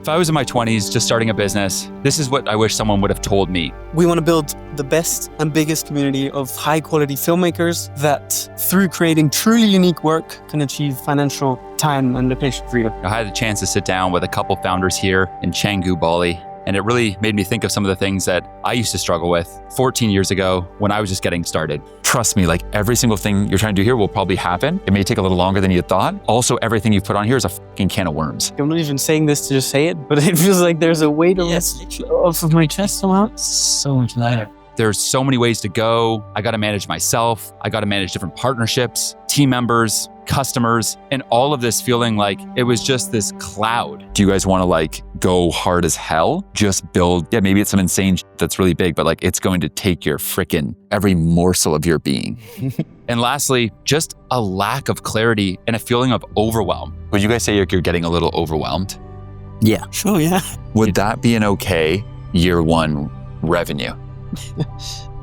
If I was in my 20s just starting a business, this is what I wish someone would have told me. We want to build the best and biggest community of high quality filmmakers that through creating truly unique work can achieve financial, time and location freedom. I had the chance to sit down with a couple founders here in Canggu, Bali, and it really made me think of some of the things that I used to struggle with 14 years ago when I was just getting started. Trust me, like every single thing you're trying to do here will probably happen. It may take a little longer than you thought. Also, everything you've put on here is a fucking can of worms. I'm not even saying this to just say it, but it feels like there's a weight off of my chest somehow. So much lighter. There's so many ways to go. I got to manage myself. I got to manage different partnerships, team members, customers, and all of this feeling like it was just this cloud. Do you guys want to like go hard as hell? Just build, maybe it's some insane that's really big, but like it's going to take your frickin' every morsel of your being. And lastly, just a lack of clarity and a feeling of overwhelm. Would you guys say you're getting a little overwhelmed? Yeah. Sure, yeah. Would that be an okay year one revenue?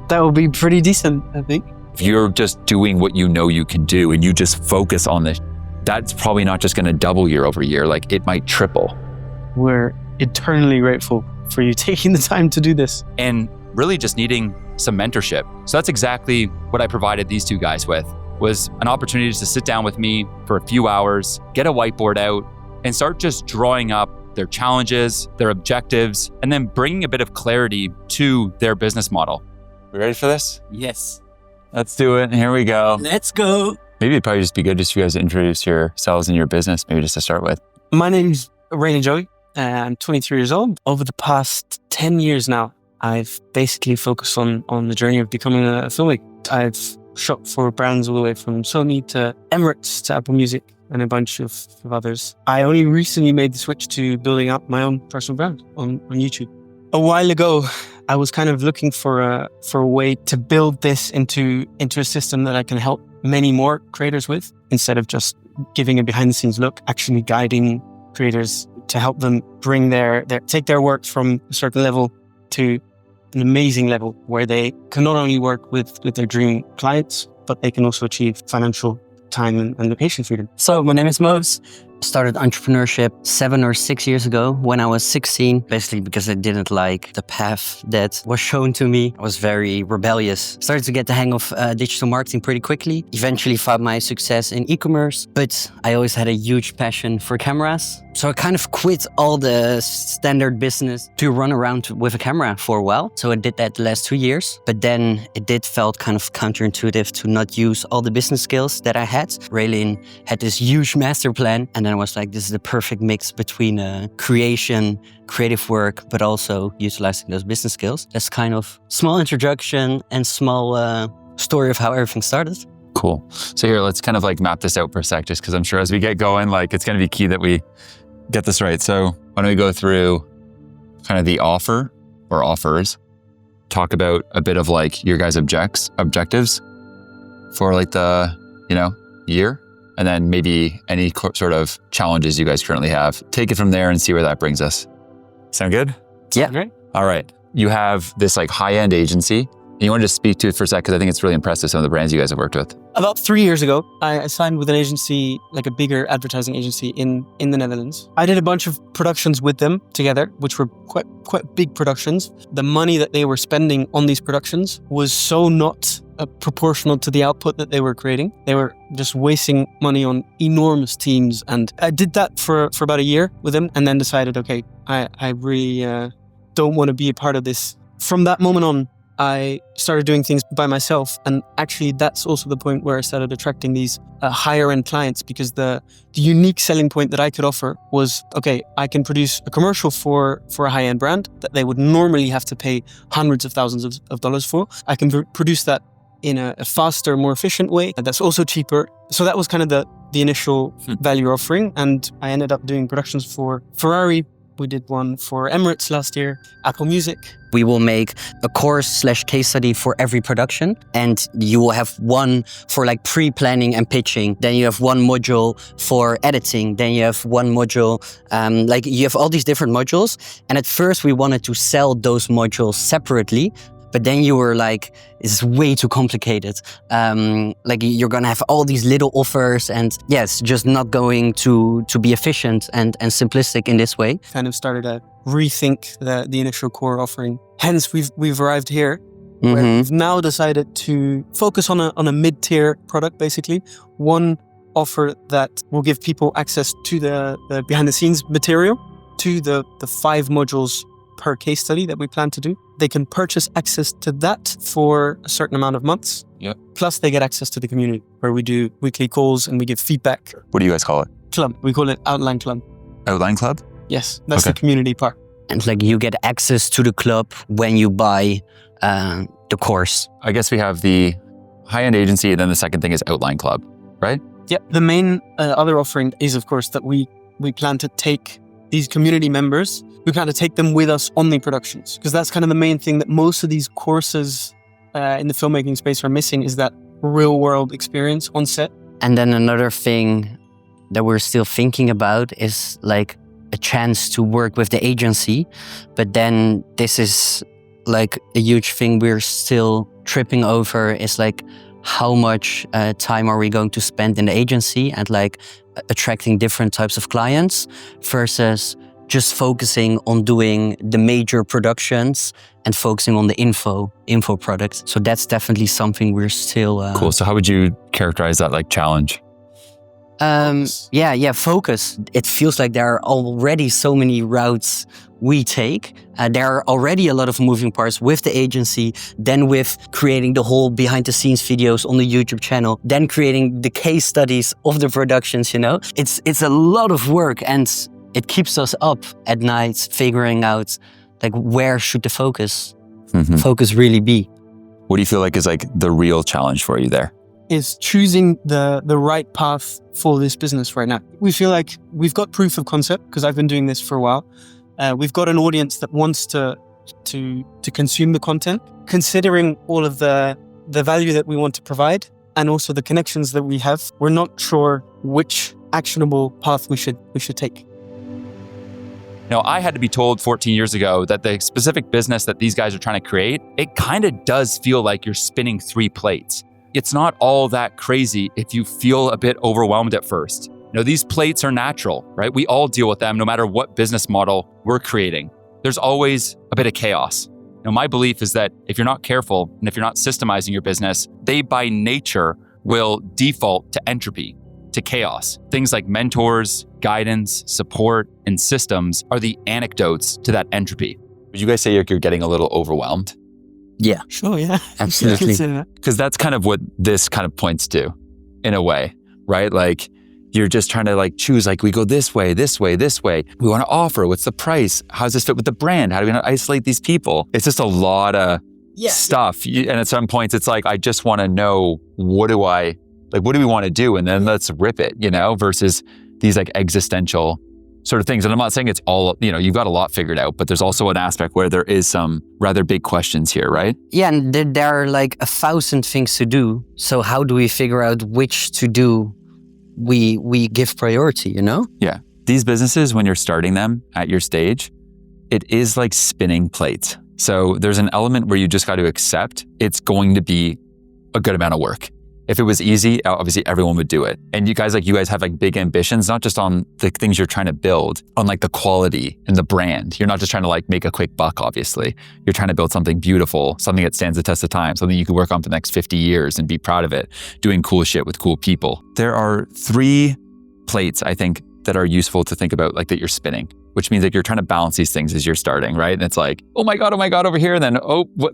That would be pretty decent, I think. If you're just doing what you know you can do and you just focus on this, that's probably not just going to double year over year. Like it might triple. We're eternally grateful for you taking the time to do this. And really just needing some mentorship. So that's exactly what I provided these two guys with, was an opportunity to sit down with me for a few hours, get a whiteboard out and start just drawing up their challenges, their objectives, and then bringing a bit of clarity to their business model. We ready for this? Yes. Let's do it. Here we go. Let's go. Maybe it'd probably just be good just for you guys to introduce yourselves and your business, maybe just to start with. My name's Ray and Joey. I'm 23 years old. Over the past 10 years now, I've basically focused on the journey of becoming a filmmaker. I've shot for brands all the way from Sony to Emirates to Apple Music and a bunch of others. I only recently made the switch to building up my own personal brand on YouTube. A while ago, I was kind of looking for a way to build this into a system that I can help many more creators with, instead of just giving a behind the scenes look, actually guiding creators to help them bring take their work from a certain level to an amazing level where they can not only work with their dream clients, but they can also achieve financial, time and location freedom. So my name is Mose. Started entrepreneurship 7 or 6 years ago when I was 16, basically because I didn't like the path that was shown to me. I was very rebellious. Started to get the hang of digital marketing pretty quickly. Eventually found my success in e-commerce, but I always had a huge passion for cameras. So I kind of quit all the standard business to run around with a camera for a while. So I did that the last 2 years, but then it felt kind of counterintuitive to not use all the business skills that I had. Raylene had this huge master plan, and then I was like, this is the perfect mix between creation, creative work, but also utilizing those business skills. That's kind of small introduction and small story of how everything started. Cool. So here, let's kind of like map this out for a sec, just because I'm sure as we get going, like it's going to be key that we get this right. So why don't we go through kind of the offer or offers, talk about a bit of like your guys' objectives for like the, year, and then maybe any sort of challenges you guys currently have. Take it from there and see where that brings us. Sound good? Yeah. Great. All right. You have this like high-end agency. You want to just speak to it for a sec, because I think it's really impressive, some of the brands you guys have worked with. About 3 years ago, I signed with an agency, like a bigger advertising agency in the Netherlands. I did a bunch of productions with them together, which were quite big productions. The money that they were spending on these productions was so not proportional to the output that they were creating. They were just wasting money on enormous teams. And I did that for about a year with them, and then decided, okay, I really don't want to be a part of this. From that moment on, I started doing things by myself. And actually, that's also the point where I started attracting these higher end clients, because the unique selling point that I could offer was, okay, I can produce a commercial for a high end brand that they would normally have to pay hundreds of thousands of dollars for. I can produce that in a faster, more efficient way that's also cheaper. So that was kind of the initial value offering. And I ended up doing productions for Ferrari. We did one for Emirates last year, Apple Music. We will make a course/case study for every production, and you will have one for like pre-planning and pitching. Then you have one module for editing. Then you have one module, you have all these different modules. And at first we wanted to sell those modules separately, But then you were like, it's way too complicated. Like you're gonna have all these little offers, and yes, just not going to be efficient and simplistic in this way. Kind of started to rethink the initial core offering. Hence, we've arrived here. Where we've now decided to focus on a mid-tier product, basically. One offer that will give people access to the behind-the-scenes material, to the 5 modules per case study that we plan to do. They can purchase access to that for a certain amount of months. Yep. Plus, they get access to the community, where we do weekly calls and we give feedback. What do you guys call it? Club. We call it Outline Club. Outline Club? Yes, that's the community part. And like you get access to the club when you buy the course. I guess we have the high-end agency, and then the second thing is Outline Club, right? Yeah. The main other offering is, of course, that we plan to take these community members, we plan to take them with us on the productions. Because that's kind of the main thing that most of these courses in the filmmaking space are missing, is that real-world experience on set. And then another thing that we're still thinking about is like a chance to work with the agency. But then this is like a huge thing we're still tripping over, is like how much time are we going to spend in the agency and like attracting different types of clients versus just focusing on doing the major productions and focusing on the info products. So that's definitely something we're still... Cool. So how would you characterize that like challenge? Focus. It feels like there are already so many routes we take. There are already a lot of moving parts with the agency, then with creating the whole behind the scenes videos on the YouTube channel, then creating the case studies of the productions, you know? It's a lot of work, and it keeps us up at night figuring out like where should the focus really be. What do you feel like is like the real challenge for you there? Is choosing the right path for this business right now. We feel like we've got proof of concept, because I've been doing this for a while. We've got an audience that wants to consume the content. Considering all of the value that we want to provide and also the connections that we have, we're not sure which actionable path we should take. You know, I had to be told 14 years ago that the specific business that these guys are trying to create, it kind of does feel like you're spinning 3 plates. It's not all that crazy if you feel a bit overwhelmed at first. You know, these plates are natural, right? We all deal with them no matter what business model we're creating. There's always a bit of chaos. You know, my belief is that if you're not careful and if you're not systemizing your business, they by nature will default to entropy, to chaos. Things like mentors, guidance, support, and systems are the anecdotes to that entropy. Would you guys say you're getting a little overwhelmed? Yeah. Sure, yeah. Absolutely. Because that's kind of what this kind of points to, in a way, right? Like you're just trying to like choose, like we go this way, this way, this way. We want to offer, what's the price? How does this fit with the brand? How do we not isolate these people? It's just a lot of stuff. And at some points it's like, I just want to know, what do we want to do? And then let's rip it, you know, versus these like existential sort of things. And I'm not saying it's all, you know, you've got a lot figured out, but there's also an aspect where there is some rather big questions here, right? Yeah, and there are like 1,000 things to do. So how do we figure out which to do we give priority, you know? Yeah. These businesses, when you're starting them at your stage, it is like spinning plates. So there's an element where you just got to accept it's going to be a good amount of work. If it was easy, obviously everyone would do it. And you guys have like big ambitions, not just on the things you're trying to build, on like the quality and the brand. You're not just trying to like make a quick buck, obviously. You're trying to build something beautiful, something that stands the test of time, something you can work on for the next 50 years and be proud of it, doing cool shit with cool people. There are 3 plates, I think, that are useful to think about, like that you're spinning, which means that you're trying to balance these things as you're starting, right? And it's like, oh my God, over here. And then,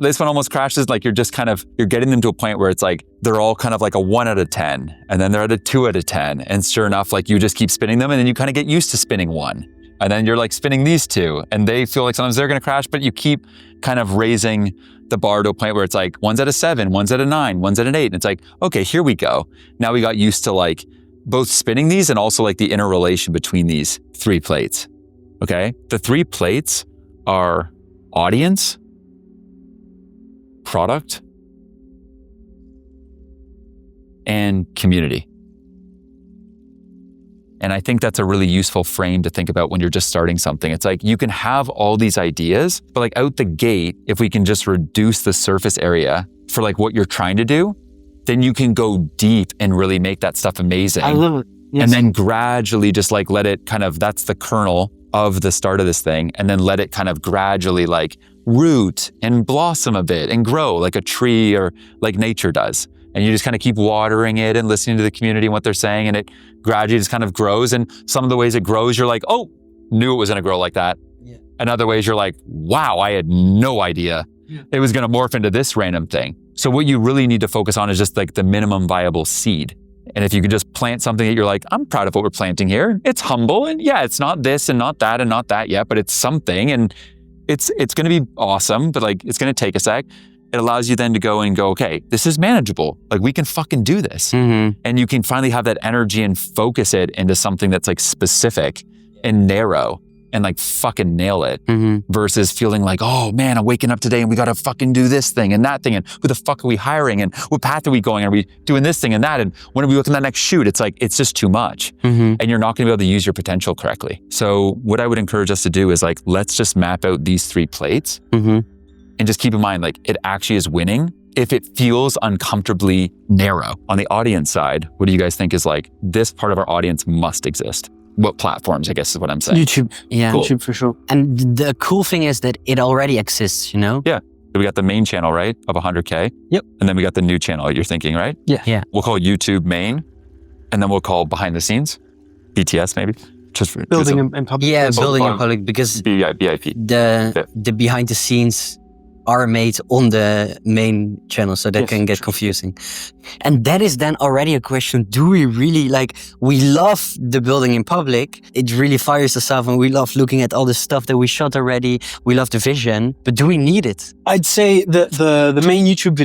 this one almost crashes. Like you're getting them to a point where it's like, they're all kind of like a 1 out of 10. And then they're at a 2 out of 10. And sure enough, like you just keep spinning them. And then you kind of get used to spinning 1. And then you're like spinning these 2. And they feel like sometimes they're going to crash, but you keep kind of raising the bar to a point where it's like 1's at a 7, 1's at a 9, 1's at an 8. And it's like, okay, here we go. Now we got used to like both spinning these and also like the interrelation between these 3 plates. Okay? The 3 plates are audience, product, and community. And I think that's a really useful frame to think about when you're just starting something. It's like you can have all these ideas, but like out the gate, if we can just reduce the surface area for like what you're trying to do, then you can go deep and really make that stuff amazing. I love it. Yes. And then gradually just like let it kind of, that's the kernel of the start of this thing. And then let it kind of gradually like root and blossom a bit and grow like a tree or like nature does. And you just kind of keep watering it and listening to the community and what they're saying. And it gradually just kind of grows. And some of the ways it grows, you're like, oh, knew it was going to grow like that. Yeah. And other ways you're like, wow, I had no idea it was going to morph into this random thing. So what you really need to focus on is just like the minimum viable seed. And if you could just plant something that you're like, I'm proud of what we're planting here. It's humble. And yeah, it's not this and not that and not that yet, but it's something. And it's going to be awesome, but like, it's going to take a sec. It allows you then to go, okay, this is manageable. Like we can fucking do this. Mm-hmm. And you can finally have that energy and focus it into something that's like specific and narrow and like fucking nail it versus feeling like, oh man, I'm waking up today and we got to fucking do this thing and that thing. And who the fuck are we hiring? And what path are we going? Are we doing this thing and that? And when are we looking at that next shoot? It's like, it's just too much. And you're not going to be able to use your potential correctly. So what I would encourage us to do is like, let's just map out these 3 plates. And just keep in mind, like it actually is winning if it feels uncomfortably narrow. On the audience side, what do you guys think is like, this part of our audience must exist? What platforms, I guess is what I'm saying. YouTube. Yeah. Cool. YouTube for sure. And the cool thing is that it already exists, you know? Yeah. So we got the main channel, right? Of 100K. Yep. And then we got the new channel you're thinking, right? Yeah. We'll call YouTube main. And then we'll call behind the scenes, BTS maybe. Just for, Building in public. Yeah, places. building in public, because BIP. the behind the scenes are made on the main channel, so that can get confusing. And that is then already a question. Do we really we love the building in public. It really fires us up and we love looking at all the stuff that we shot already. We love the vision, but do we need it? I'd say that the main YouTube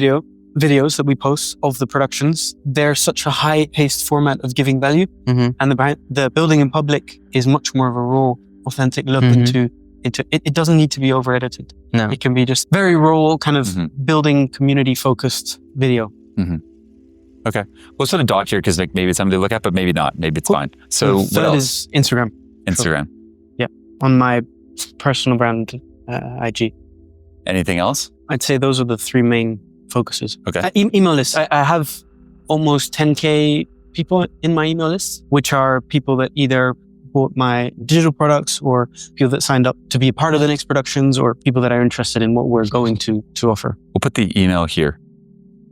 videos that we post of the productions, they're such a high-paced format of giving value. And the building in public is much more of a raw, authentic look into it doesn't need to be over-edited. No. It can be just very raw, kind of building community-focused video. Okay. Let's put a dot here because maybe it's something to look at, but maybe not. Maybe it's fine. So what That else? is Instagram. Instagram. Yeah. On my personal brand, IG. Anything else? I'd say those are the 3 main focuses. Okay. Email list. I have almost 10K people in my email list, which are people that either bought my digital products or people that signed up to be a part of the next productions or people that are interested in what we're going to offer. We'll put the email here.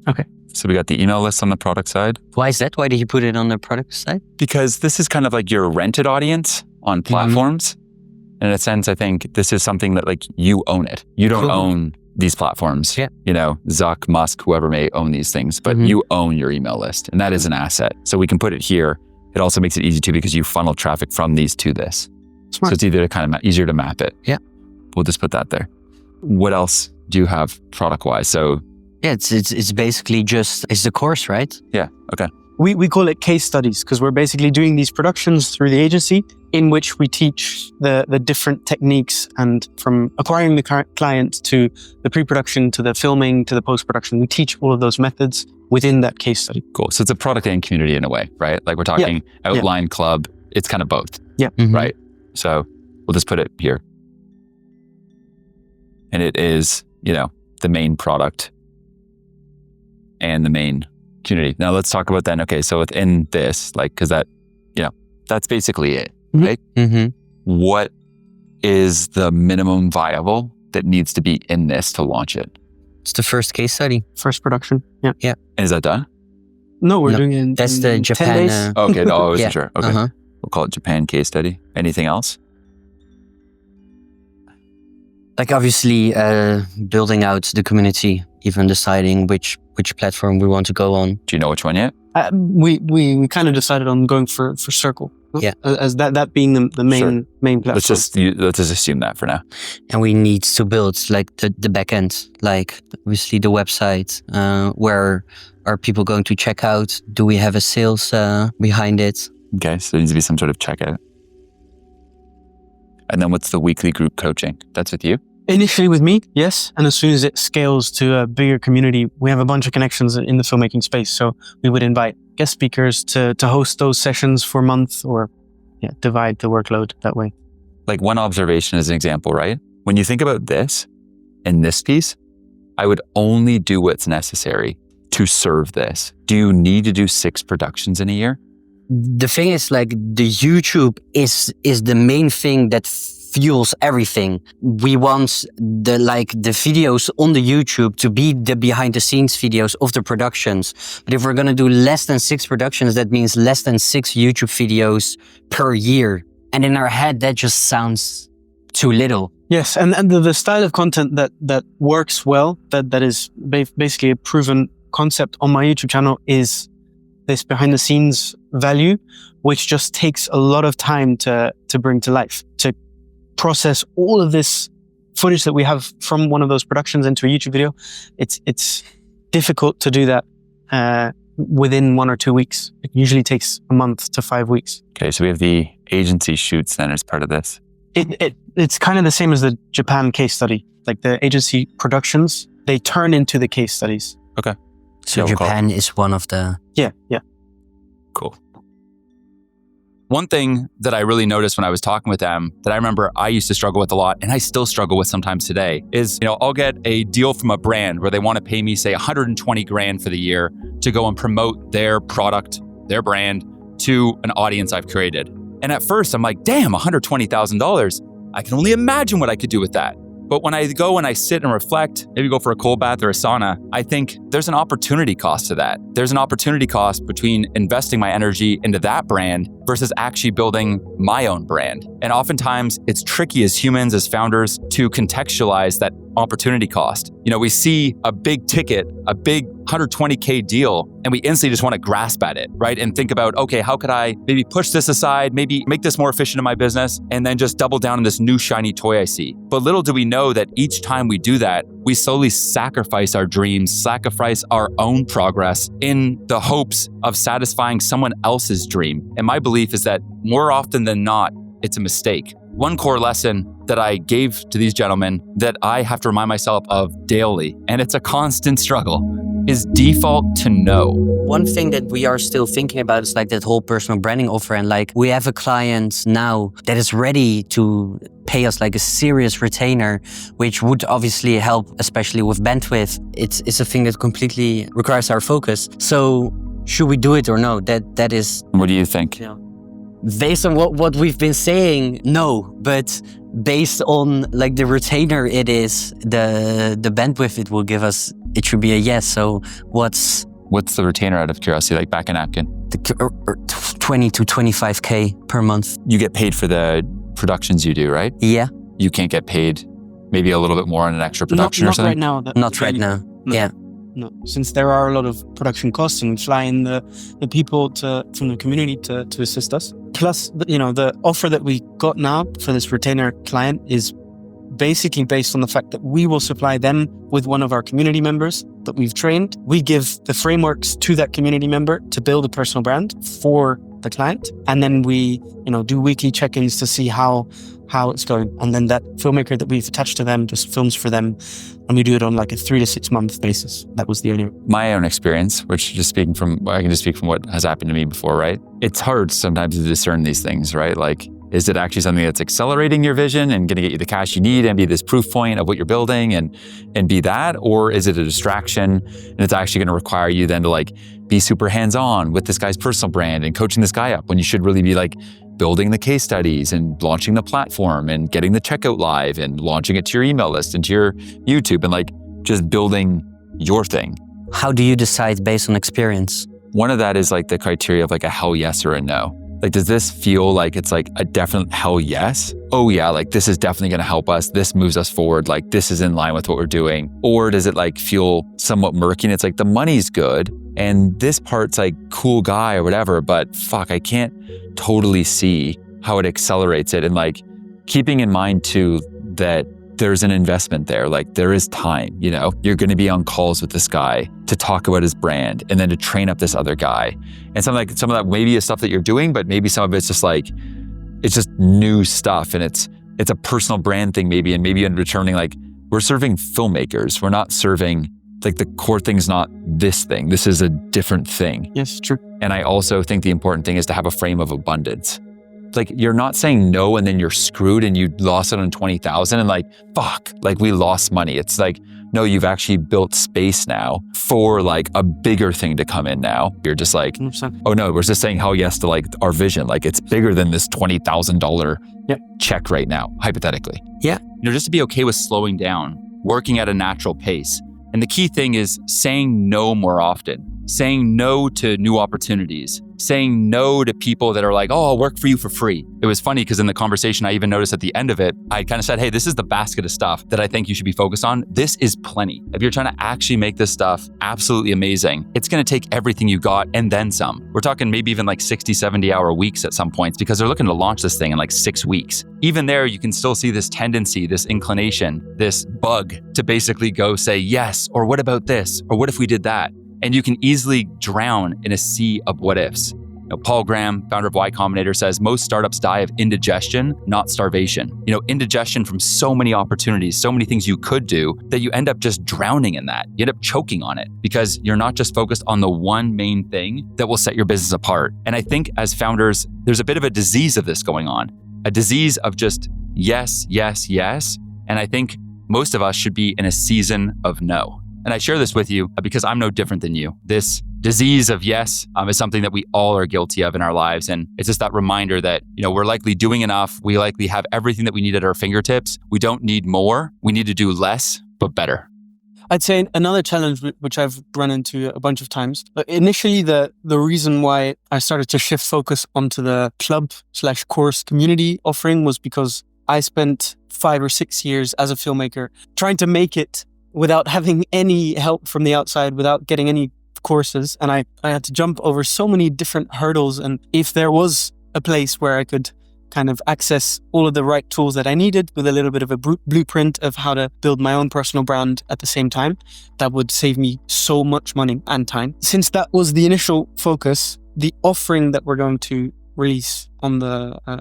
Okay. So we got the email list on the product side. Why is that? Why did you put it on the product side? Because this is kind of like your rented audience on platforms. And in a sense, I think this is something that you own it. You don't own these platforms. Yeah. Zuck, Musk, whoever may own these things, but you own your email list and that is an asset. So we can put it here. It also makes it easy too because you funnel traffic from these to this. Smart. So it's either easier to map it. Yeah. We'll just put that there. What else do you have product wise? So yeah, it's basically it's the course, right? Yeah. Okay. We call it case studies because we're basically doing these productions through the agency in which we teach the different techniques, and from acquiring the client to the pre-production to the filming to the post-production, we teach all of those methods within that case study. Cool. So it's a product and community in a way, right? Like we're talking outline club. It's kind of both. Yeah. Right. So we'll just put it here. And it is, the main product and the main community. Now let's talk about then, okay, so within this, because that, that's basically it, right? What is the minimum viable that needs to be in this to launch it? It's the first case study. First production. Yeah. And is that done? No, we're doing it in That's the 10 Japan. days. Okay, no, I wasn't sure. Okay. Uh-huh. We'll call it Japan case study. Anything else? Obviously, building out the community, even deciding which platform we want to go on. Do you know which one yet? We kind of decided on going for Circle. Yeah. As that being the main platform. Let's just assume that for now. And we need to build the back end, obviously the website. Where are people going to check out? Do we have a sales behind it? Okay, so there needs to be some sort of checkout. And then what's the weekly group coaching? That's with you? Initially with me, yes. And as soon as it scales to a bigger community, we have a bunch of connections in the filmmaking space. So we would invite guest speakers to host those sessions for a month or divide the workload that way. Like one observation as an example, right? When you think about this and this piece, I would only do what's necessary to serve this. Do you need to do 6 productions in a year? The thing is, like, the YouTube is the main thing that fuels everything. We want the videos on the YouTube to be the behind the scenes videos of the productions. But if we're going to do less than 6 productions, that means less than 6 YouTube videos per year. And in our head, that just sounds too little. Yes, and the style of content that works well, that is basically a proven concept on my YouTube channel, is this behind the scenes value, which just takes a lot of time to bring to life, to process all of this footage that we have from one of those productions into a YouTube video. It's difficult to do that within 1 or 2 weeks. It usually takes a month to 5 weeks. Okay, so we have the agency shoots then as part of this. It's kind of the same as the Japan case study. Like the agency productions, they turn into the case studies. Okay. So Japan is one of the... Yeah. Cool. One thing that I really noticed when I was talking with them that I remember I used to struggle with a lot, and I still struggle with sometimes today, is, I'll get a deal from a brand where they want to pay me, say, 120 grand for the year to go and promote their product, their brand, to an audience I've created. And at first I'm like, damn, $120,000. I can only imagine what I could do with that. But when I go and I sit and reflect, maybe go for a cold bath or a sauna, I think there's an opportunity cost to that. There's an opportunity cost between investing my energy into that brand versus actually building my own brand. And oftentimes it's tricky as humans, as founders, to contextualize that opportunity cost. We see a big ticket, a big 120K deal, and we instantly just want to grasp at it, right? And think about, okay, how could I maybe push this aside, maybe make this more efficient in my business, and then just double down on this new shiny toy I see. But little do we know that each time we do that, we slowly sacrifice our dreams, sacrifice our own progress in the hopes of satisfying someone else's dream. And my belief is that more often than not, it's a mistake. One core lesson that I gave to these gentlemen that I have to remind myself of daily, and it's a constant struggle, is default to no. One thing that we are still thinking about is like that whole personal branding offer. And like we have a client now that is ready to pay us like a serious retainer, which would obviously help, especially with bandwidth. It's a thing that completely requires our focus. So should we do it or no? That is... What do you think? Based on what we've been saying, no. But based on like the retainer it is, the bandwidth it will give us, it should be a yes. So what's the retainer out of curiosity, like back in napkin? 20 to 25K per month. You get paid for the productions you do, right? Yeah. You can't get paid maybe a little bit more on an extra production or something? Not right now. Yeah. No, since there are a lot of production costs and we fly in the people from the community to assist us. Plus, the offer that we got now for this retainer client is basically based on the fact that we will supply them with one of our community members that we've trained. We give the frameworks to that community member to build a personal brand for the client. And then we, do weekly check-ins to see how it's going. And then that filmmaker that we've attached to them just films for them. And we do it on like a 3 to 6 month basis. That was the only... My own experience, which I can just speak from what has happened to me before, right? It's hard sometimes to discern these things, right? Like, is it actually something that's accelerating your vision and going to get you the cash you need and be this proof point of what you're building and be that? Or is it a distraction and it's actually going to require you then to like be super hands-on with this guy's personal brand and coaching this guy up when you should really be like building the case studies and launching the platform and getting the checkout live and launching it to your email list and to your YouTube and like just building your thing. How do you decide based on experience? One of that is like the criteria of like a hell yes or a no. Like, does this feel like it's like a definite hell yes? Oh yeah, like this is definitely going to help us. This moves us forward. Like this is in line with what we're doing. Or does it like feel somewhat murky and it's like the money's good and this part's like cool guy or whatever, but fuck, I can't totally see how it accelerates it. And like keeping in mind too that there's an investment there. Like there is time, you're going to be on calls with this guy to talk about his brand and then to train up this other guy. And some of that maybe is stuff that you're doing, but maybe some of it's just like, it's just new stuff. And it's a personal brand thing maybe. And maybe in returning, like we're serving filmmakers. We're not serving like the core thing's not this thing. This is a different thing. Yes, true. And I also think the important thing is to have a frame of abundance. like, you're not saying no and then you're screwed and you lost it on 20,000 and like, fuck, like we lost money. It's like, no, you've actually built space now for like a bigger thing to come in now. You're just like, 100%. oh no, we're just saying hell yes to like our vision. Like it's bigger than this $20,000 check right now, hypothetically. Yeah. Just to be okay with slowing down, working at a natural pace. And the key thing is saying no more often, saying no to new opportunities, saying no to people that are like, oh, I'll work for you for free. It was funny because in the conversation, I even noticed at the end of it, I kind of said, hey, this is the basket of stuff that I think you should be focused on. This is plenty. If you're trying to actually make this stuff absolutely amazing, it's going to take everything you got and then some. We're talking maybe even like 60, 70-hour weeks at some points because they're looking to launch this thing in like 6 weeks. Even there, you can still see this tendency, this inclination, this bug to basically go say yes, or what about this? Or what if we did that? And you can easily drown in a sea of what ifs. Paul Graham, founder of Y Combinator, says most startups die of indigestion, not starvation. Indigestion from so many opportunities, so many things you could do that you end up just drowning in that. You end up choking on it because you're not just focused on the one main thing that will set your business apart. And I think as founders, there's a bit of a disease of this going on, a disease of just yes, yes, yes. And I think most of us should be in a season of no. And I share this with you because I'm no different than you. This disease of yes is something that we all are guilty of in our lives. And it's just that reminder that, we're likely doing enough. We likely have everything that we need at our fingertips. We don't need more. We need to do less, but better. I'd say another challenge which I've run into a bunch of times. Initially, the reason why I started to shift focus onto the club/course community offering was because I spent 5 or 6 years as a filmmaker trying to make it without having any help from the outside, without getting any courses. And I had to jump over so many different hurdles. And if there was a place where I could kind of access all of the right tools that I needed with a little bit of a blueprint of how to build my own personal brand at the same time, that would save me so much money and time. Since that was the initial focus, the offering that we're going to release on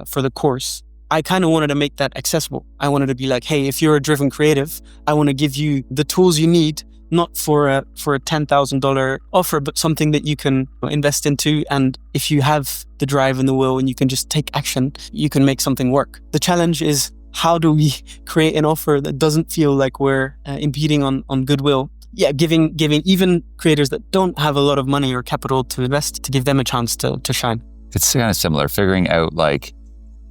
for the course, I kind of wanted to make that accessible. I wanted to be like, hey, if you're a driven creative, I want to give you the tools you need, not for a $10,000 offer, but something that you can invest into. And if you have the drive and the will and you can just take action, you can make something work. The challenge is, how do we create an offer that doesn't feel like we're impeding on goodwill? Yeah, giving even creators that don't have a lot of money or capital to invest, to give them a chance to shine. It's kind of similar, figuring out like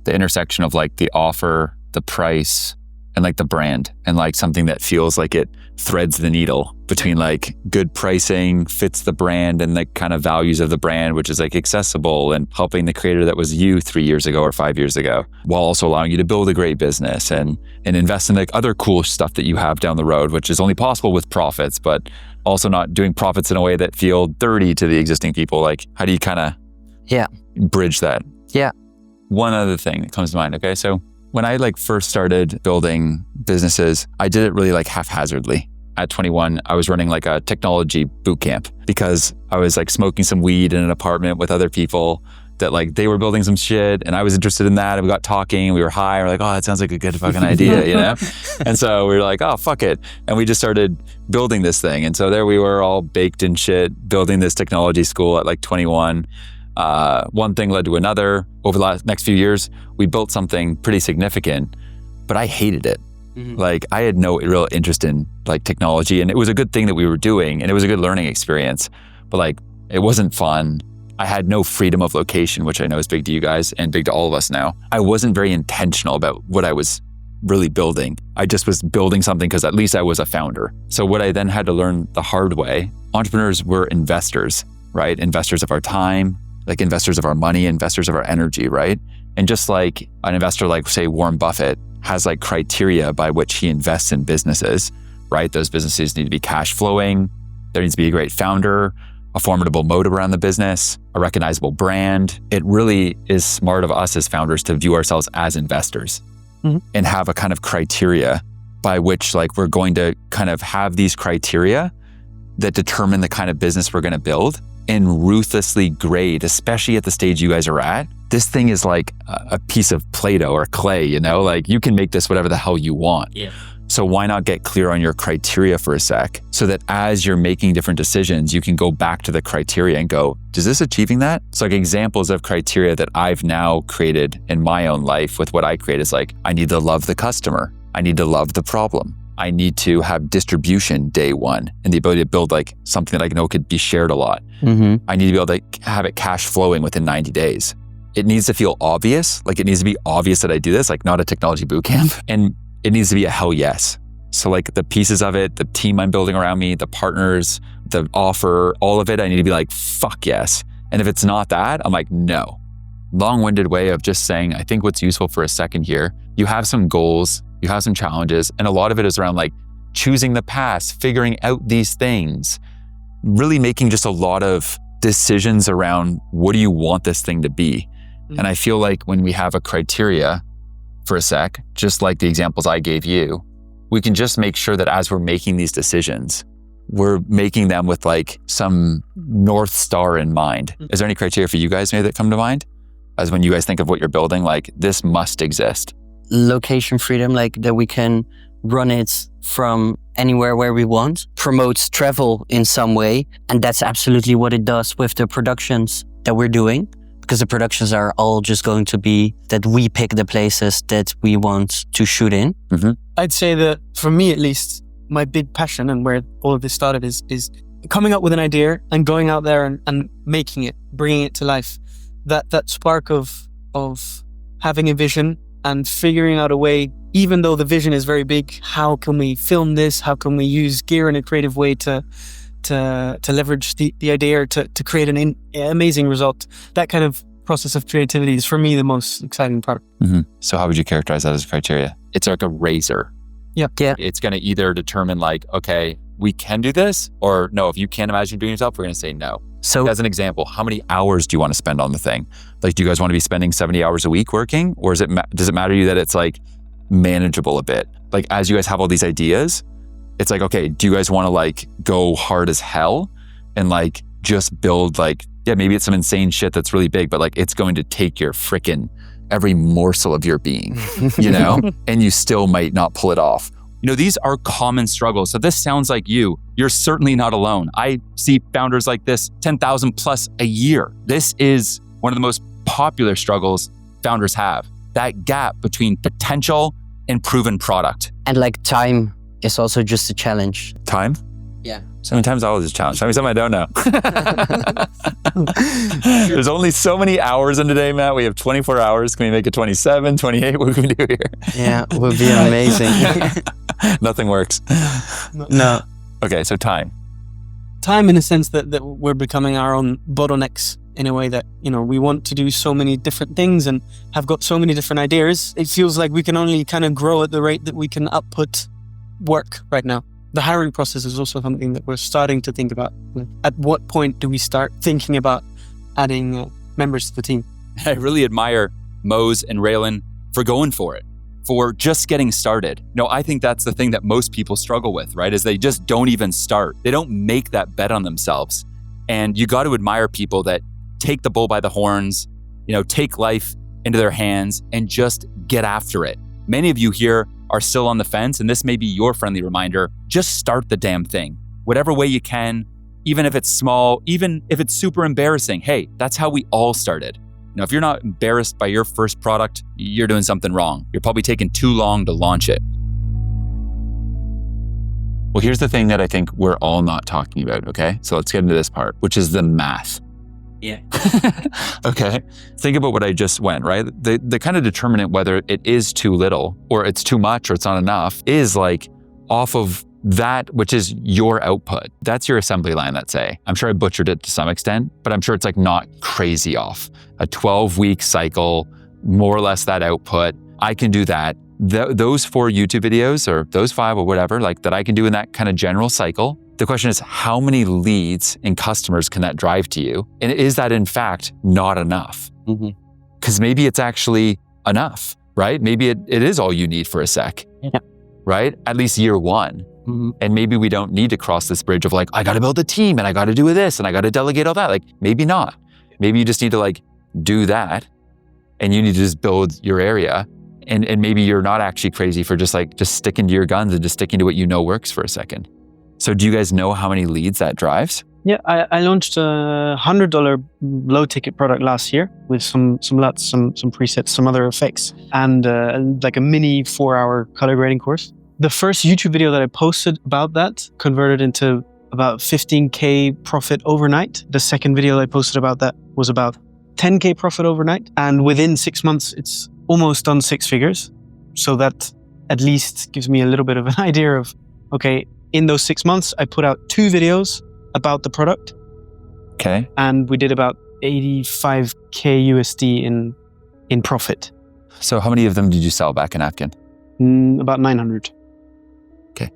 the intersection of like the offer, the price, and like the brand, and like something that feels like it threads the needle between like good pricing, fits the brand, and like kind of values of the brand, which is like accessible and helping the creator that was you 3 years ago or 5 years ago, while also allowing you to build a great business and invest in like other cool stuff that you have down the road, which is only possible with profits, but also not doing profits in a way that feel dirty to the existing people. Like, how do you kind of bridge that? Yeah. One other thing that comes to mind. Okay. So when I like first started building businesses, I did it really like haphazardly. At 21, I was running like a technology boot camp because I was like smoking some weed in an apartment with other people that like they were building some shit and I was interested in that. And we got talking and we were high. We're like, oh, that sounds like a good fucking idea, And so we were like, oh, fuck it. And we just started building this thing. And so there we were all baked in shit, building this technology school at like 21. One thing led to another. Over the next few years, we built something pretty significant, but I hated it. Mm-hmm. Like I had no real interest in like technology, and it was a good thing that we were doing and it was a good learning experience, but like it wasn't fun. I had no freedom of location, which I know is big to you guys and big to all of us now. I wasn't very intentional about what I was really building. I just was building something because at least I was a founder. So what I then had to learn the hard way, entrepreneurs were investors, right? Investors of our time, like investors of our money, investors of our energy, right? And just like an investor like, say, Warren Buffett has like criteria by which he invests in businesses, right? Those businesses need to be cash flowing. There needs to be a great founder, a formidable moat around the business, a recognizable brand. It really is smart of us as founders to view ourselves as investors and have a kind of criteria by which like we're going to kind of have these criteria that determine the kind of business we're going to build and ruthlessly grade, especially at the stage you guys are at. This thing is like a piece of Play-Doh or clay, like you can make this whatever the hell you want. Yeah. So why not get clear on your criteria for a sec so that as you're making different decisions, you can go back to the criteria and go, is this achieving that? So like examples of criteria that I've now created in my own life with what I create is like, I need to love the customer. I need to love the problem. I need to have distribution day one and the ability to build like something that I know could be shared a lot. I need to be able to have it cash flowing within 90 days. It needs to feel obvious. Like it needs to be obvious that I do this, like not a technology boot camp. And it needs to be a hell yes. So like the pieces of it, the team I'm building around me, the partners, the offer, all of it, I need to be like, fuck yes. And if it's not that, I'm like, no. Long-winded way of just saying, I think what's useful for a second here, you have some goals, you have some challenges, and a lot of it is around like choosing the path, figuring out these things, really making just a lot of decisions around what do you want this thing to be? And I feel like when we have a criteria for a sec, just like the examples I gave you, we can just make sure that as we're making these decisions, we're making them with like some North Star in mind. Is there any criteria for you guys maybe that come to mind? As when you guys think of what you're building, like this must exist. Location freedom, like that we can run it from anywhere where we want, promotes travel in some way. And that's absolutely what it does with the productions that we're doing. Because the productions are all just going to be that we pick the places that we want to shoot in. I'd say that for me, at least, my big passion and where all of this started is coming up with an idea and going out there and making it, bringing it to life. That spark of having a vision and figuring out a way, even though the vision is very big, how can we film this? How can we use gear in a creative way to leverage the idea to create an amazing result? That kind of process of creativity is for me the most exciting part. So how would you characterize that as a criteria? It's like a razor. Yeah. It's going to either determine like, okay, we can do this, or no, if you can't imagine doing it yourself, we're going to say no. So as an example, how many hours do you want to spend on the thing? Like, do you guys want to be spending 70 hours a week working? Or does it matter to you that it's like manageable a bit? Like as you guys have all these ideas, it's like, okay, do you guys want to like go hard as hell and like just build like, yeah, maybe it's some insane shit that's really big, but like it's going to take your frickin' every morsel of your being, you know, and you still might not pull it off. You know, these are common struggles. So this sounds like you. You're certainly not alone. I see founders like this, 10,000 plus a year. This is one of the most popular struggles founders have. That gap between potential and proven product. And like time is also just a challenge. Time? Yeah. Sometimes always a challenge. I mean, something I don't know. There's only so many hours in a day, Matt. We have 24 hours. Can we make it 27, 28? What can we do here? Yeah, it would be amazing. Nothing works. No. Okay, so time. Time in a sense that we're becoming our own bottlenecks in a way that, you know, we want to do so many different things and have got so many different ideas. It feels like we can only kind of grow at the rate that we can output work right now. The hiring process is also something that we're starting to think about. At what point do we start thinking about adding members to the team? I really admire Mose and Raylan for going for it, for just getting started. You know, I think that's the thing that most people struggle with, right? Is they just don't even start. They don't make that bet on themselves. And you got to admire people that take the bull by the horns, you know, take life into their hands and just get after it. Many of you here are still on the fence, and this may be your friendly reminder, just start the damn thing. Whatever way you can, even if it's small, even if it's super embarrassing. Hey, that's how we all started. You know, if you're not embarrassed by your first product, you're doing something wrong. You're probably taking too long to launch it. Well, here's the thing that I think we're all not talking about, okay? So let's get into this part, which is the math. Yeah. Okay. Think about what I just went, right? The kind of determinant whether it is too little or it's too much or it's not enough is like off of that, which is your output. That's your assembly line, let's say. I'm sure I butchered it to some extent, but I'm sure it's like not crazy off. A 12-week cycle, more or less that output. I can do that. Those 4 YouTube videos or those 5 or whatever, like that I can do in that kind of general cycle. The question is, how many leads and customers can that drive to you? And is that in fact not enough? Because maybe it's actually enough, right? Maybe it is all you need for a sec, right? At least year 1. And maybe we don't need to cross this bridge of like, I got to build a team and I got to do this and I got to delegate all that. Like maybe not. Maybe you just need to like do that and you need to just build your area And maybe you're not actually crazy for just sticking to your guns and just sticking to what you know works for a second. So do you guys know how many leads that drives? Yeah, I launched a $100 low ticket product last year with some LUTs, some presets, some other effects, and like a mini 4-hour color grading course. The first YouTube video that I posted about that converted into about 15K profit overnight. The second video I posted about that was about 10K profit overnight. And within 6 months, it's almost done 6 figures. So that at least gives me a little bit of an idea of, okay, in those 6 months, I put out 2 videos about the product. Okay. And we did about 85K USD in profit. So how many of them did you sell back in Napkin? About 900. Okay.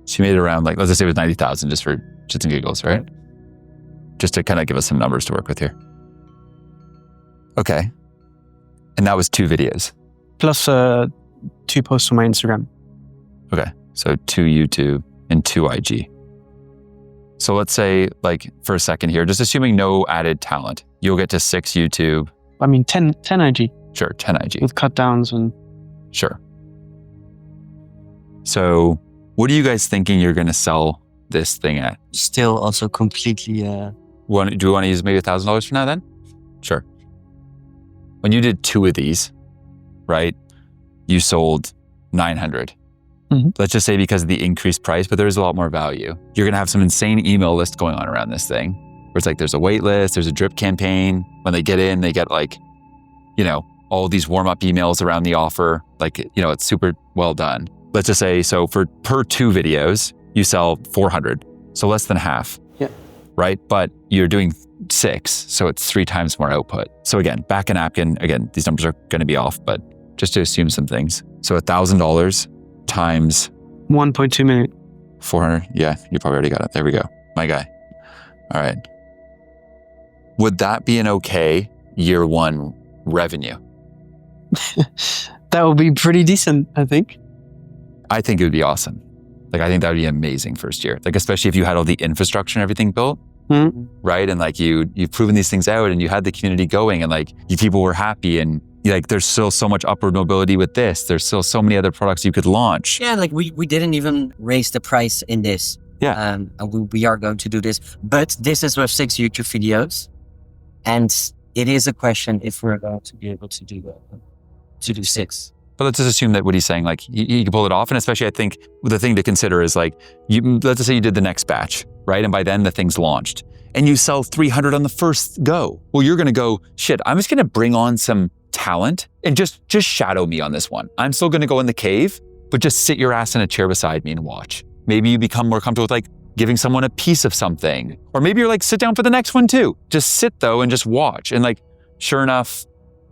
So you made it around, let's just say it was 90,000 just for shits and giggles, right? Just to kind of give us some numbers to work with here. Okay. And that was 2 videos. Plus 2 posts on my Instagram. Okay. So 2 YouTube and 2 IG. So let's say, for a second here, just assuming no added talent, you'll get to 6 YouTube. I mean, 10 IG. Sure, 10 IG. With cut downs and... Sure. So what are you guys thinking you're going to sell this thing at? Still also completely... Do we want to use maybe $1,000 for now then? Sure. When you did 2 of these, right, you sold 900. Mm-hmm. Let's just say because of the increased price, but there's a lot more value. You're going to have some insane email list going on around this thing where it's there's a wait list, there's a drip campaign. When they get in, they get all these warm-up emails around the offer. It's super well done. Let's just say, so per 2 videos, you sell 400. So less than half. Yeah. Right? But you're doing 6, so it's 3 times more output. So again, back in Napkin, these numbers are going to be off, but just to assume some things. So $1,000 times 1.2 million. 400. Yeah, you probably already got it. There we go. My guy. All right. Would that be an okay year 1 revenue? That would be pretty decent, I think. I think it would be awesome. I think that would be amazing first year. Especially if you had all the infrastructure and everything built, right? And you've proven these things out and you had the community going and you people were happy and there's still so much upward mobility with this. There's still so many other products you could launch. Yeah, we didn't even raise the price in this. Yeah. And we are going to do this. But this is with 6 YouTube videos. And it is a question if we're going to be able to do 6. But let's just assume that what he's saying, you can pull it off. And especially I think the thing to consider is let's just say you did the next batch, right? And by then the thing's launched and you sell 300 on the first go. Well, you're going to go, shit, I'm just going to bring on some talent and just shadow me on this one. I'm still going to go in the cave, but just sit your ass in a chair beside me and watch. Maybe you become more comfortable with giving someone a piece of something. Or maybe you're sit down for the next one too. Just sit though and just watch. And sure enough,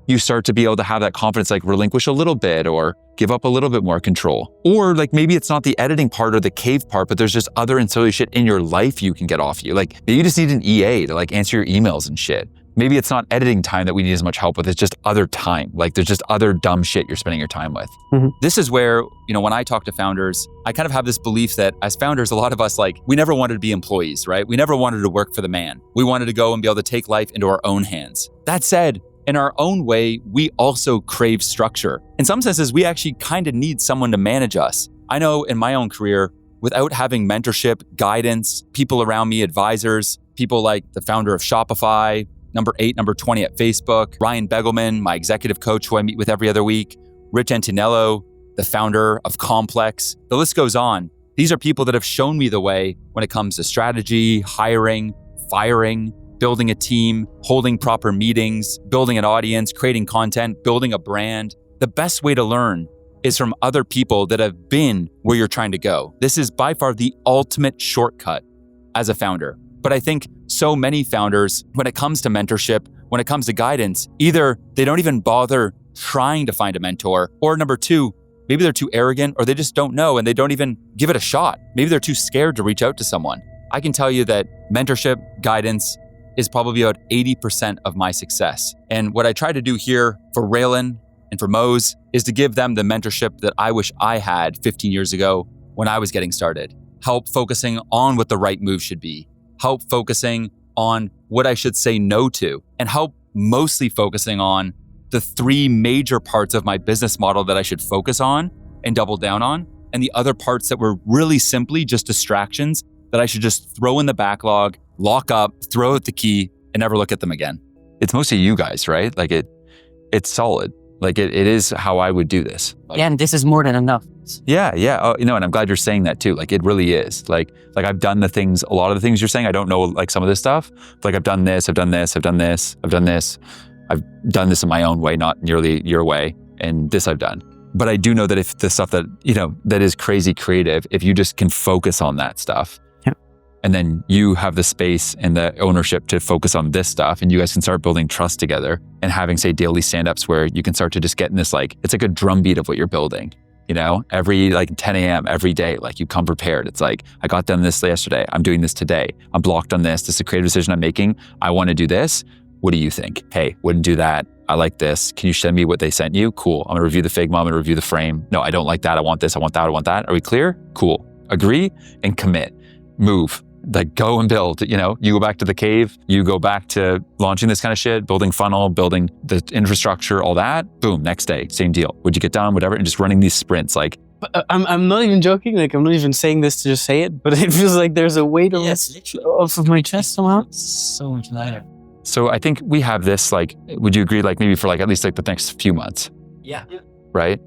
you start to be able to have that confidence, relinquish a little bit or give up a little bit more control. Or maybe it's not the editing part or the cave part, but there's just other ancillary shit in your life you can get off you. Maybe you just need an EA to answer your emails and shit. Maybe it's not editing time that we need as much help with. It's just other time. There's just other dumb shit you're spending your time with. Mm-hmm. This is where, when I talk to founders, I kind of have this belief that as founders, a lot of us, we never wanted to be employees, right? We never wanted to work for the man. We wanted to go and be able to take life into our own hands. That said, in our own way, we also crave structure. In some senses, we actually kind of need someone to manage us. I know in my own career, without having mentorship, guidance, people around me, advisors, people like the founder of Shopify, number 8, number 20 at Facebook, Ryan Begelman, my executive coach who I meet with every other week, Rich Antonello, the founder of Complex. The list goes on. These are people that have shown me the way when it comes to strategy, hiring, firing, building a team, holding proper meetings, building an audience, creating content, building a brand. The best way to learn is from other people that have been where you're trying to go. This is by far the ultimate shortcut as a founder. But I think so many founders, when it comes to mentorship, when it comes to guidance, either they don't even bother trying to find a mentor, or number 2, maybe they're too arrogant or they just don't know and they don't even give it a shot. Maybe they're too scared to reach out to someone. I can tell you that mentorship, guidance is probably about 80% of my success. And what I try to do here for Raylan and for Mose is to give them the mentorship that I wish I had 15 years ago when I was getting started. Help focusing on what the right move should be. Help focusing on what I should say no to. And help mostly focusing on the 3 major parts of my business model that I should focus on and double down on, and the other parts that were really simply just distractions that I should just throw in the backlog, lock up, throw out the key, and never look at them again. It's mostly you guys, right? Like it's solid. Like it is how I would do this. Yeah, and this is more than enough. Yeah. Oh, and I'm glad you're saying that too. Like it really is. Like I've done a lot of the things you're saying. I don't know like some of this stuff. Like I've done this, I've done this, I've done this, I've done this. I've done this in my own way, not nearly your way. And this I've done. But I do know that if the stuff that, that is crazy creative, if you just can focus on that stuff, and then you have the space and the ownership to focus on this stuff, and you guys can start building trust together and having, say, daily stand-ups where you can start to just get in this, like, it's like a drumbeat of what you're building, every 10 a.m. every day, like you come prepared. It's like, I got done this yesterday. I'm doing this today. I'm blocked on this. This is a creative decision I'm making. I want to do this. What do you think? Hey, wouldn't do that. I like this. Can you send me what they sent you? Cool. I'm gonna review the Figma. I'm gonna review the frame. No, I don't like that. I want this. I want that. I want that. Are we clear? Cool. Agree and commit. Move. Like go and build, you go back to the cave, you go back to launching this kind of shit, building funnel, building the infrastructure, all that, boom, next day, same deal. Would you get done, whatever, and just running these sprints like. I'm not even joking, like I'm not even saying this to just say it, but it feels like there's a weight off of my chest somehow. So much lighter. So I think we have this, like, would you agree, like maybe for like at least like the next few months? Yeah. Right?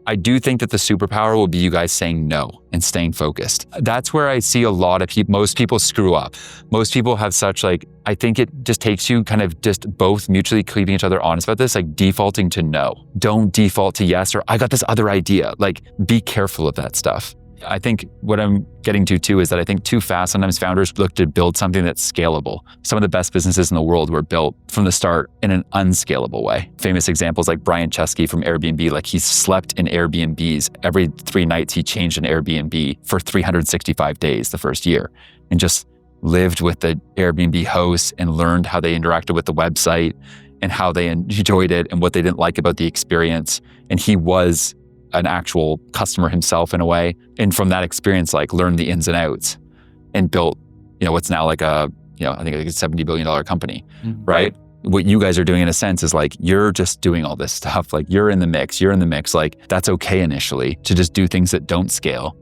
I do think that the superpower will be you guys saying no and staying focused. That's where I see a lot of people, most people screw up. Most people have such I think it just takes you kind of just both mutually keeping each other honest about this, like defaulting to no. Don't default to yes, or I got this other idea. Like be careful of that stuff. I think what I'm getting to too is that I think too fast, sometimes founders look to build something that's scalable. Some of the best businesses in the world were built from the start in an unscalable way. Famous examples like Brian Chesky from Airbnb, like he slept in Airbnbs. Every 3 nights he changed an Airbnb for 365 days the first year and just lived with the Airbnb hosts and learned how they interacted with the website and how they enjoyed it and what they didn't like about the experience. And he was an actual customer himself in a way. And from that experience, like learned the ins and outs and built, what's now like I think like a $70 billion company, right? What you guys are doing in a sense is like, you're just doing all this stuff. Like you're in the mix. Like that's okay initially to just do things that don't scale.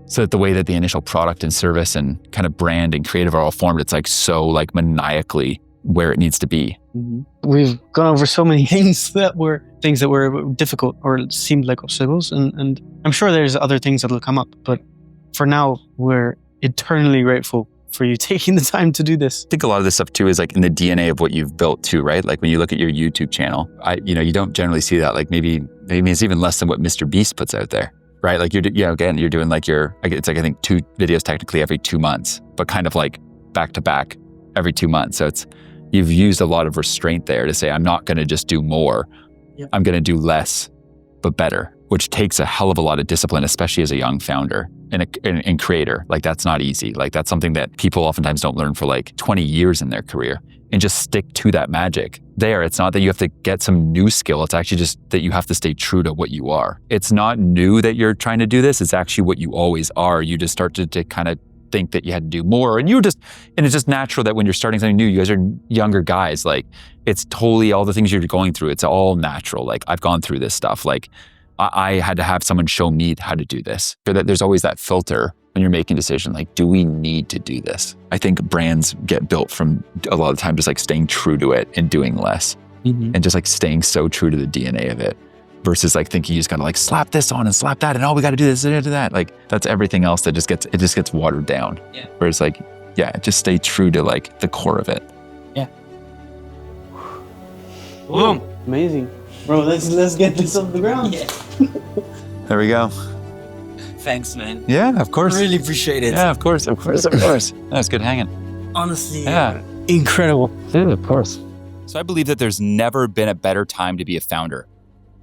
So that the way that the initial product and service and kind of brand and creative are all formed, it's like so like maniacally where it needs to be. We've gone over so many things that were difficult or seemed like obstacles, and I'm sure there's other things that'll come up, but for now we're eternally grateful for you taking the time to do this. I think a lot of this stuff too is like in the DNA of what you've built too, right? Like when you look at your YouTube channel, you don't generally see that. Like maybe it's even less than what Mr. Beast puts out there, right? Like you're doing like it's like I think 2 videos technically every 2 months, but kind of like back to back every 2 months. So you've used a lot of restraint there to say, I'm not going to just do more. Yeah. I'm going to do less, but better, which takes a hell of a lot of discipline, especially as a young founder and creator. Like that's not easy. Like that's something that people oftentimes don't learn for like 20 years in their career and just stick to that magic there. It's not that you have to get some new skill. It's actually just that you have to stay true to what you are. It's not new that you're trying to do this. It's actually what you always are. You just start to kind of think that you had to do more and it's just natural that when you're starting something new, you guys are younger guys, like it's totally all the things you're going through. It's all natural. Like I've gone through this stuff. Like I had to have someone show me how to do this. There's always that filter when you're making a decision, like, do we need to do this? I think brands get built from a lot of the time just like staying true to it and doing less and just like staying so true to the DNA of it. Versus like thinking you just gotta like slap this on and slap that and we gotta do this and do that. Like that's everything else that just gets watered down. Yeah. Whereas like, just stay true to like the core of it. Yeah. Boom. Amazing. Bro, let's get this off the ground. Yeah. There we go. Thanks, man. Yeah, of course. Really appreciate it. Yeah, of course. That's good hanging. Honestly. Yeah. Incredible. Yeah, of course. So I believe that there's never been a better time to be a founder.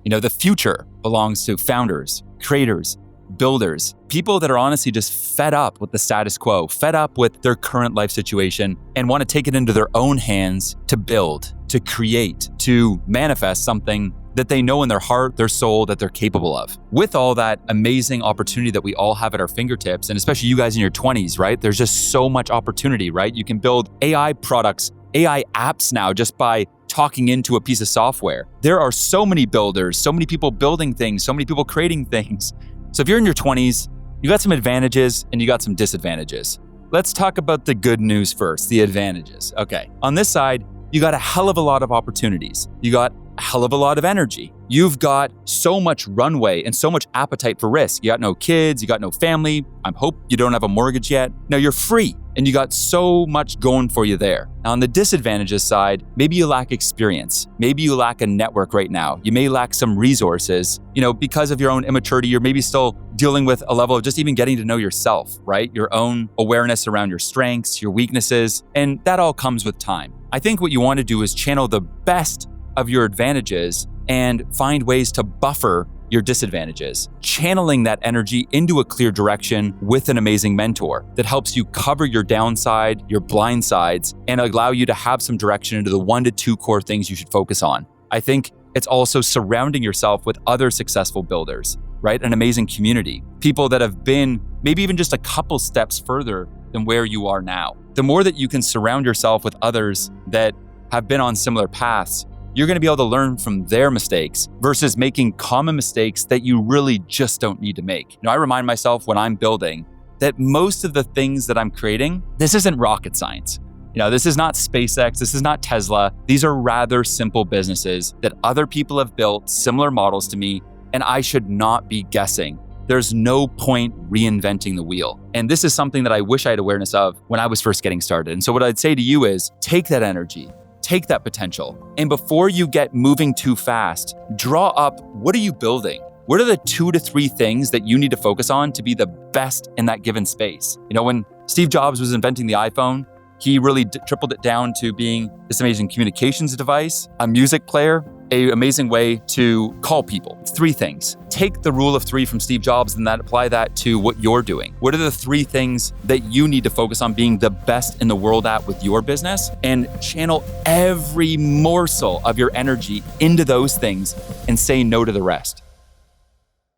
The future belongs to founders, creators, builders, people that are honestly just fed up with the status quo, fed up with their current life situation and want to take it into their own hands to build, to create, to manifest something that they know in their heart, their soul, that they're capable of. With all that amazing opportunity that we all have at our fingertips, and especially you guys in your 20s, right? There's just so much opportunity, right? You can build AI products, AI apps now just by talking into a piece of software. There are so many builders, so many people building things, so many people creating things. So if you're in your 20s, you got some advantages and you got some disadvantages. Let's talk about the good news first, the advantages. Okay, on this side, you got a hell of a lot of opportunities. You got a hell of a lot of energy. You've got so much runway and so much appetite for risk. You got no kids, you got no family. I hope you don't have a mortgage yet. Now you're free and you got so much going for you there. Now on the disadvantages side, maybe you lack experience. Maybe you lack a network right now. You may lack some resources. Because of your own immaturity, you're maybe still dealing with a level of just even getting to know yourself, right? Your own awareness around your strengths, your weaknesses, and that all comes with time. I think what you want to do is channel the best of your advantages and find ways to buffer your disadvantages, channeling that energy into a clear direction with an amazing mentor that helps you cover your downside, your blind sides, and allow you to have some direction into the 1 to 2 core things you should focus on. I think it's also surrounding yourself with other successful builders, right? An amazing community, people that have been maybe even just a couple steps further than where you are now. The more that you can surround yourself with others that have been on similar paths, you're going to be able to learn from their mistakes versus making common mistakes that you really just don't need to make. I remind myself when I'm building that most of the things that I'm creating, this isn't rocket science. This is not SpaceX, this is not Tesla. These are rather simple businesses that other people have built similar models to me, and I should not be guessing. There's no point reinventing the wheel. And this is something that I wish I had awareness of when I was first getting started. And so what I'd say to you is take that energy, take that potential, and before you get moving too fast, draw up, what are you building? What are the 2 to 3 things that you need to focus on to be the best in that given space? When Steve Jobs was inventing the iPhone, he really tripled it down to being this amazing communications device, a music player, an amazing way to call people. It's 3 things. Take the rule of 3 from Steve Jobs and apply that to what you're doing. What are the 3 things that you need to focus on being the best in the world at with your business, and channel every morsel of your energy into those things and say no to the rest.